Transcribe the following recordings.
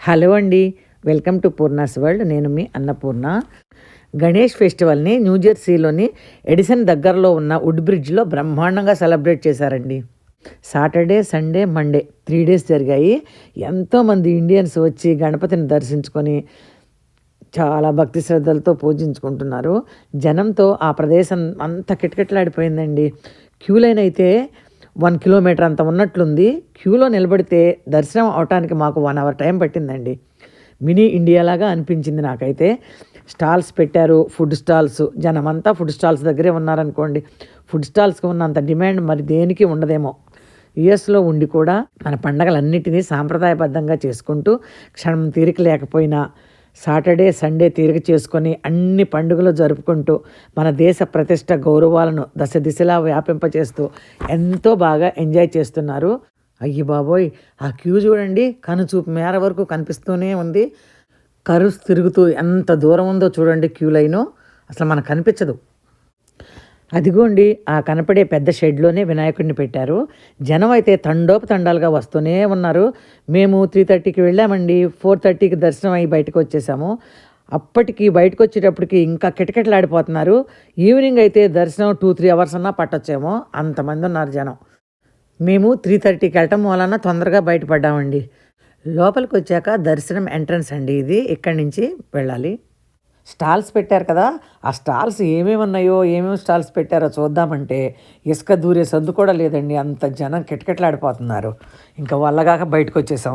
Hello అండి, welcome to Poorna's world. నేను మీ Annapurna. Ganesh ఫెస్టివల్ని new జెర్సీలోని Edison దగ్గరలో ఉన్న వుడ్ బ్రిడ్జ్లో బ్రహ్మాండంగా సెలబ్రేట్ చేశారండి. సాటర్డే, సండే, మండే 3 days జరిగాయి. ఎంతోమంది ఇండియన్స్ వచ్చి గణపతిని దర్శించుకొని చాలా భక్తి శ్రద్ధలతో పూజించుకుంటున్నారు. జనంతో ఆ ప్రదేశం అంతా కిటకిటలాడిపోయిందండి. క్యూ లైన్ అయితే 1 kilometer అంత ఉన్నట్లుంది. క్యూలో నిలబడితే దర్శనం అవటానికి మాకు 1 hour టైం పట్టిందండి. మినీ ఇండియా లాగా అనిపించింది నాకైతే. స్టాల్స్ పెట్టారు, ఫుడ్ స్టాల్స్. జనమంతా ఫుడ్ స్టాల్స్ దగ్గరే ఉన్నారనుకోండి. ఫుడ్ స్టాల్స్కి ఉన్నంత డిమాండ్ మరి దేనికి ఉండదేమో. యుఎస్లో ఉండి కూడా మన పండగలన్నిటినీ సాంప్రదాయబద్ధంగా చేసుకుంటూ క్షణం తీరిక లేకపోయినా సాటర్డే, సండే తీరిక చేసుకొని అన్ని పండుగలు జరుపుకుంటూ మన దేశ ప్రతిష్ట గౌరవాలను దశ దిశలా వ్యాపింపచేస్తూ ఎంతో బాగా ఎంజాయ్ చేస్తున్నారు. అయ్యి బాబోయ్, ఆ క్యూ చూడండి, కనుచూపు మేర వరకు కనిపిస్తూనే ఉంది. కరుస్ తిరుగుతూ ఎంత దూరం ఉందో చూడండి క్యూ లైను. అసలు మనకు కనిపించదు. అదిగోండి, ఆ కనపడే పెద్ద షెడ్లోనే వినాయకుడిని పెట్టారు. జనం అయితే తండోపతండాలుగా వస్తూనే ఉన్నారు. మేము 3:30కి వెళ్ళామండి. 4:30కి దర్శనం అయ్యి బయటకు వచ్చేసాము. అప్పటికి బయటకు వచ్చేటప్పటికి ఇంకా కిటకిటలాడిపోతున్నారు. ఈవినింగ్ అయితే దర్శనం 2-3 hours అన్నా పట్టొచ్చేమో, అంతమంది ఉన్నారు జనం. మేము 3:30కి వెళ్ళటం వలన తొందరగా బయటపడ్డామండి. లోపలికి వచ్చాక దర్శనం ఎంట్రన్స్ అండి ఇది. ఇక్కడి నుంచి వెళ్ళాలి. స్టాల్స్ పెట్టారు కదా, ఆ స్టాల్స్ ఏమేమి ఉన్నాయో, ఏమేమి స్టాల్స్ పెట్టారో చూద్దామంటే ఇసుక దూరే సందు కూడా లేదండి. అంత జనం కిటకిటలాడిపోతున్నారు. ఇంకా వల్లగాక బయటకు వచ్చేసాం.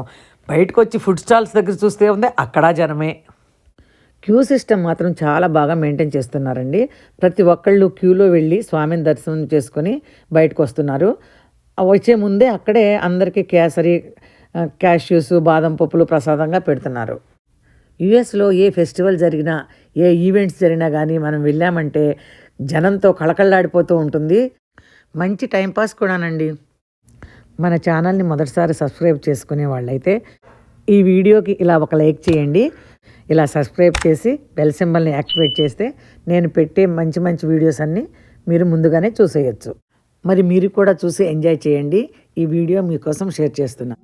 బయటకు వచ్చి ఫుడ్ స్టాల్స్ దగ్గర చూస్తే ఉంది, అక్కడ జనమే. క్యూ సిస్టమ్ మాత్రం చాలా బాగా మెయింటైన్ చేస్తున్నారండి. ప్రతి ఒక్కళ్ళు క్యూలో వెళ్ళి స్వామిని దర్శనం చేసుకొని బయటకు వస్తున్నారు. వచ్చే ముందే అక్కడే అందరికీ కేసరి, క్యాష్యూస్, బాదం పప్పులు ప్రసాదంగా పెడుతున్నారు. యుఎస్లో ఏ ఫెస్టివల్ జరిగినా, ఏ ఈవెంట్స్ జరిగినా కానీ మనం వెళ్ళామంటే జనంతో కళకళలాడిపోతూ ఉంటుంది. మంచి టైంపాస్ కూడానండి. మన ఛానల్ని మొదటిసారి సబ్స్క్రైబ్ చేసుకునే వాళ్ళైతే ఈ వీడియోకి ఇలా ఒక లైక్ చేయండి. ఇలా సబ్స్క్రైబ్ చేసి బెల్ సింబల్ని యాక్టివేట్ చేస్తే నేను పెట్టే మంచి మంచి వీడియోస్ అన్నీ మీరు ముందుగానే చూసేయచ్చు. మరి మీరు కూడా చూసి ఎంజాయ్ చేయండి. ఈ వీడియో మీకోసం షేర్ చేస్తున్నా.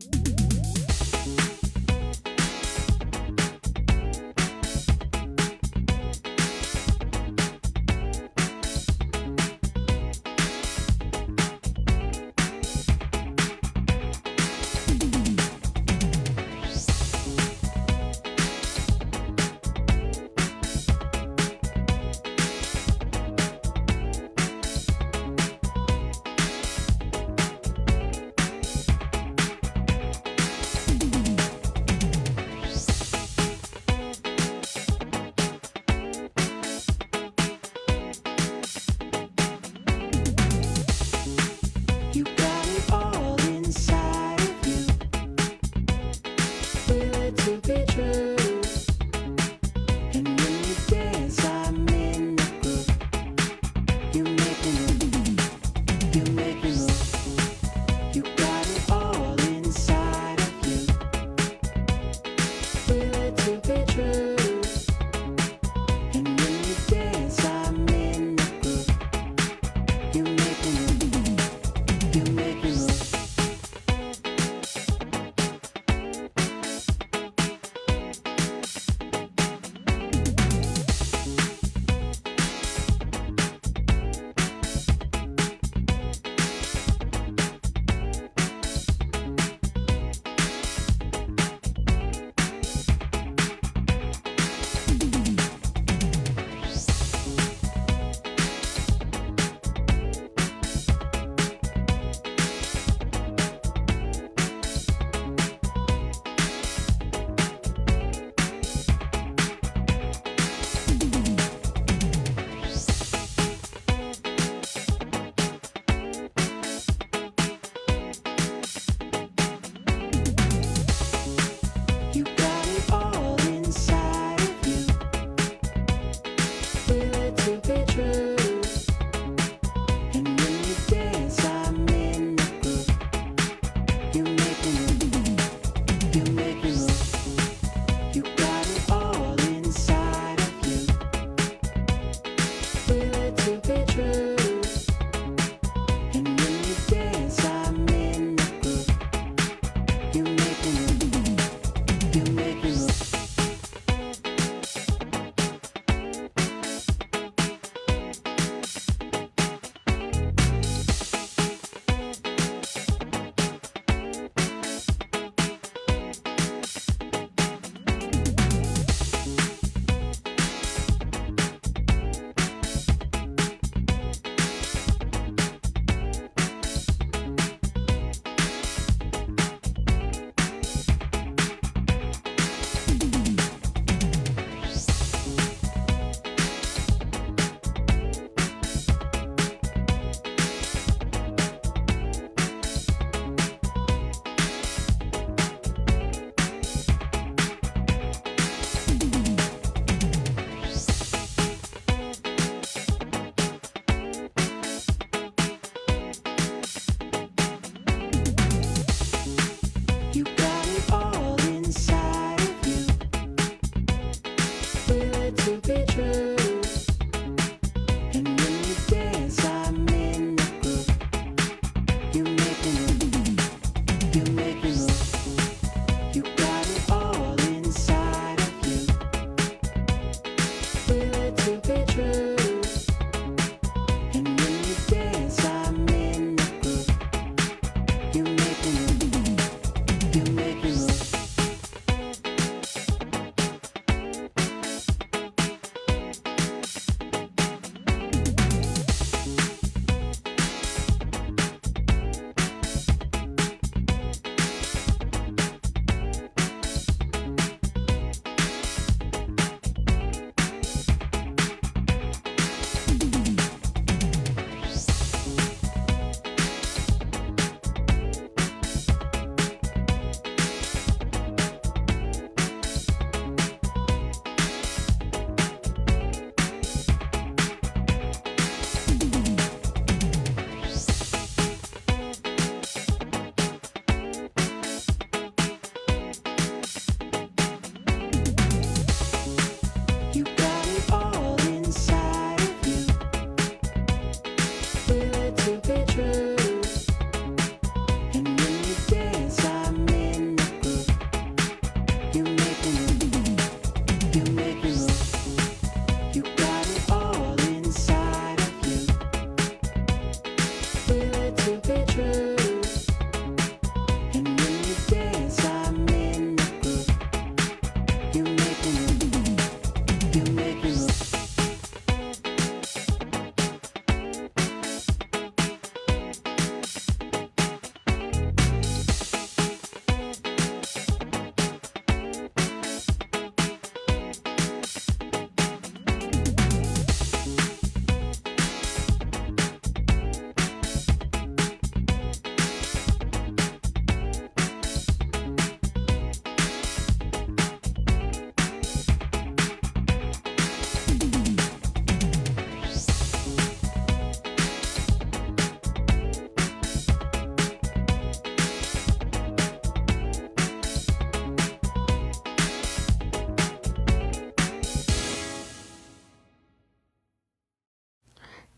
You make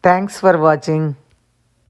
thanks for watching.